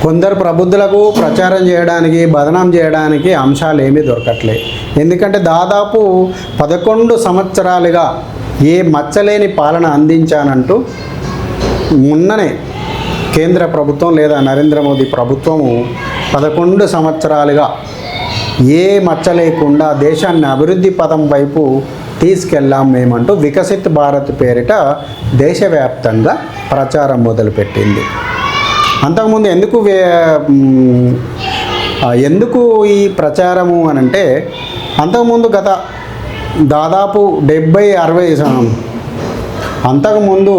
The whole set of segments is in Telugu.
కొందరు ప్రబుద్ధులకు ప్రచారం చేయడానికి బదనాం చేయడానికి అంశాలు ఏమీ దొరకట్లేదు. ఎందుకంటే దాదాపు 11 సంవత్సరాలుగా ఏ మచ్చలేని పాలన అందించానంటూ మొన్ననే కేంద్ర ప్రభుత్వం లేదా నరేంద్ర మోదీ ప్రభుత్వము 11 సంవత్సరాలుగా ఏ మచ్చ లేకుండా దేశాన్ని అభివృద్ధి పదం వైపు తీసుకెళ్ళాం మేమంటూ వికసిత్ భారత్ పేరిట దేశవ్యాప్తంగా ప్రచారం మొదలుపెట్టింది. అంతకుముందు ఎందుకు ఈ ప్రచారము అనంటే, అంతకుముందు గత దాదాపు 70-60 అంతకుముందు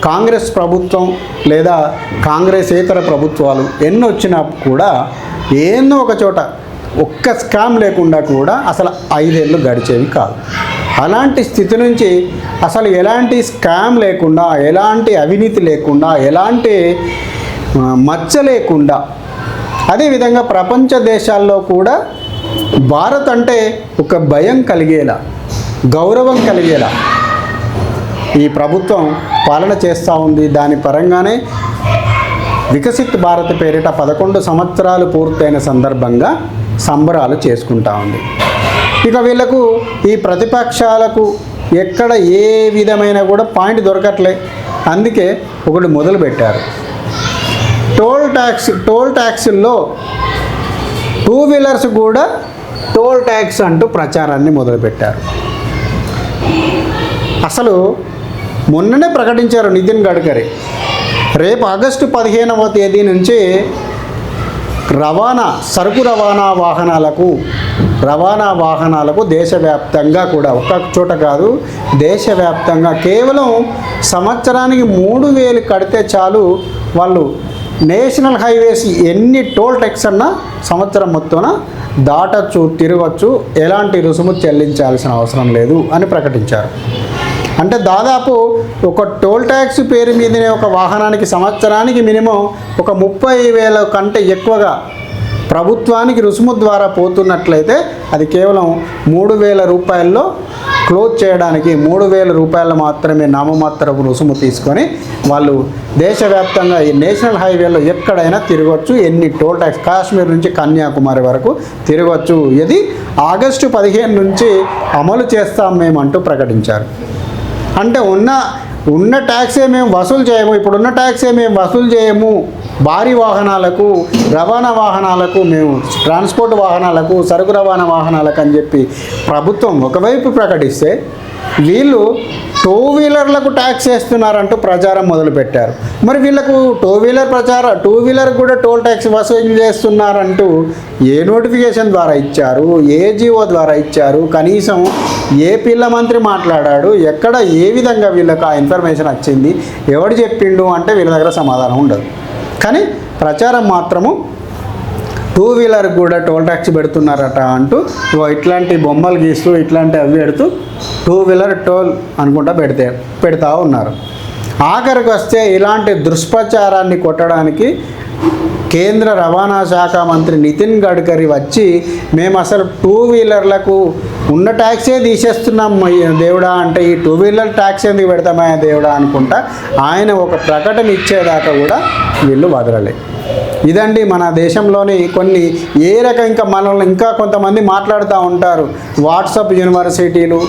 కాంగ్రెస్ ప్రభుత్వం లేదా కాంగ్రెసేతర ప్రభుత్వాలు ఎన్ని వచ్చినా కూడా ఏదో ఒక చోట ఒక్క స్కామ్ లేకుండా కూడా అసలు 5 ఏళ్ళు గడిచేవి కాదు. అలాంటి స్థితి నుంచి అసలు ఎలాంటి స్కామ్ లేకుండా, ఎలాంటి అవినీతి లేకుండా, ఎలాంటి మచ్చ లేకుండా, అదేవిధంగా ప్రపంచ దేశాల్లో కూడా భారత్ అంటే ఒక భయం కలిగేలా, గౌరవం కలిగేలా ఈ ప్రభుత్వం పాలన చేస్తూ ఉంది. దాని పరంగానే వికసిత్ భారత్ పేరిట 11 సంవత్సరాలు పూర్తయిన సందర్భంగా సంబరాలు చేసుకుంటా ఉంది. ఇక వీళ్ళకు ఈ ప్రతిపక్షాలకు ఎక్కడ ఏ విధమైన కూడా పాయింట్ దొరకట్లే. అందుకే ఒకటి మొదలుపెట్టారు. టోల్ ట్యాక్స్ల్లో 2 వీలర్స్ కూడా టోల్ ట్యాక్స్ అంటూ ప్రచారాన్ని మొదలుపెట్టారు. అసలు మొన్ననే ప్రకటించారు నితిన్ గడ్కరీ, రేపు ఆగస్టు 15వ తేదీ నుంచి సరుకు రవాణా వాహనాలకు దేశవ్యాప్తంగా కూడా, ఒక్క చోట కాదు దేశవ్యాప్తంగా కేవలం సంవత్సరానికి 3,000 కడితే చాలు, వాళ్ళు నేషనల్ హైవేస్ ఎన్ని టోల్ ట్యాక్స్ అన్నా సంవత్సరం మొత్తాన దాటచ్చు, తిరగచ్చు, ఎలాంటి రుసుము చెల్లించాల్సిన అవసరం లేదు అని ప్రకటించారు. అంటే దాదాపు ఒక టోల్ ట్యాక్స్ పేరు మీదనే ఒక వాహనానికి సంవత్సరానికి మినిమం ఒక 30,000 కంటే ఎక్కువగా ప్రభుత్వానికి రుసుము ద్వారా పోతున్నట్లయితే అది కేవలం 3,000 రూపాయల్లో క్లోజ్ చేయడానికి 3,000 రూపాయలు మాత్రమే నామమాత్రపు రుసుము తీసుకొని వాళ్ళు దేశవ్యాప్తంగా ఈ నేషనల్ హైవేలో ఎక్కడైనా తిరగవచ్చు. ఎన్ని టోల్ ట్యాక్స్, కాశ్మీర్ నుంచి కన్యాకుమారి వరకు తిరగవచ్చు. ఇది ఆగస్టు 15 నుంచి అమలు చేస్తాం మేమంటూ ప్రకటించారు. అంటే ఉన్న ట్యాక్సే మేము వసూలు చేయము, ఇప్పుడున్న ట్యాక్సే మేము వసూలు చేయము, భారీ వాహనాలకు, రవాణా వాహనాలకు, మేము ట్రాన్స్పోర్ట్ వాహనాలకు, సరుకు రవాణా వాహనాలకు అని చెప్పి ప్రభుత్వం ఒకవైపు ప్రకటిస్తే, వీళ్ళు 2 వీలర్లకు ట్యాక్స్ వేస్తున్నారంటూ ప్రచారం మొదలుపెట్టారు. మరి వీళ్ళకు 2 వీలర్ కూడా టోల్ ట్యాక్స్ వసూలు చేస్తున్నారంటూ ఏ నోటిఫికేషన్ ద్వారా ఇచ్చారు, ఏ జీవో ద్వారా ఇచ్చారు, కనీసం ఏ పిల్ల మంత్రి మాట్లాడాడు, ఎక్కడ ఏ విధంగా వీళ్ళకి ఆ ఇన్ఫర్మేషన్ వచ్చింది, ఎవడు చెప్పిండు అంటే వీళ్ళ దగ్గర సమాధానం ఉండదు. కానీ ప్రచారం మాత్రము 2 వీలర్ కూడా టోల్ ట్యాక్స్ పెడుతున్నారట అంటూ ఇట్లాంటి బొమ్మలు గీస్తూ ఇట్లాంటి అవి పెడుతూ 2 వీలర్ టోల్ అనుకుంటా పెడతా ఉన్నారు. ఆఖరికి వస్తే ఇలాంటి దుష్ప్రచారాన్ని కొట్టడానికి కేంద్ర రవాణా శాఖ మంత్రి నితిన్ గడ్కరీ వచ్చి, మేము అసలు 2 వీలర్లకు ఉన్న ట్యాక్సే తీసేస్తున్నాం దేవుడా అంటే, ఈ 2 వీలర్ ట్యాక్స్ ఎందుకు పెడతామా దేవుడా అనుకుంటా ఆయన ఒక ప్రకటన ఇచ్చేదాకా కూడా వీళ్ళు వదలలేదు. ఇదండి మన దేశంలోని కొన్ని ఇంకా మనల్ని ఇంకా కొంతమంది మాట్లాడుతూ ఉంటారు. వాట్సాప్ యూనివర్సిటీలు,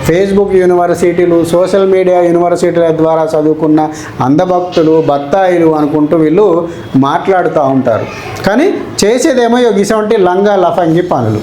ఫేస్బుక్ యూనివర్సిటీలు, సోషల్ మీడియా యూనివర్సిటీల ద్వారా చదువుకున్న అంధభక్తులు, బత్తాయిలు అనుకుంటూ వీళ్ళు మాట్లాడుతూ ఉంటారు. కానీ చేసేదేమో ఇటువంటి లంగా లఫంగి పనులు.